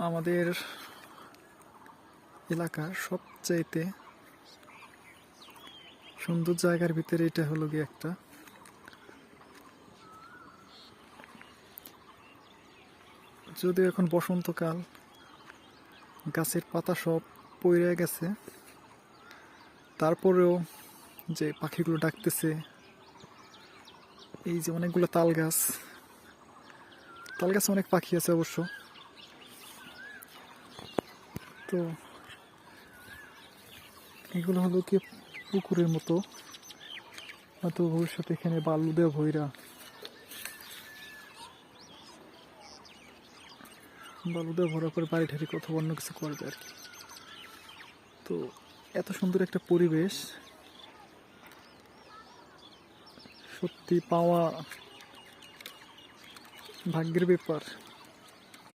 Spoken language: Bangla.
আমাদের এলাকার সবচাইতে সুন্দর জায়গার ভিতরে এটা হলো গিয়ে একটা। যদিও এখন বসন্তকাল, গাছের পাতা সব পড়ে গেছে, তারপরেও যে পাখিগুলো ডাকতেছে, এই যে অনেকগুলো তাল গাছে অনেক পাখি আছে অবশ্য। তো এগুলো হলো কি পুকুরের মতো, হয়তো ভবিষ্যতে এখানে বালু দিয়ে ভৈরা ভরা করে বাড়ি ঠাড়ি কোথাও অন্য কিছু করবে আর কি। তো এত সুন্দর একটা পরিবেশ সত্যি পাওয়া ভাগ্যের ব্যাপার।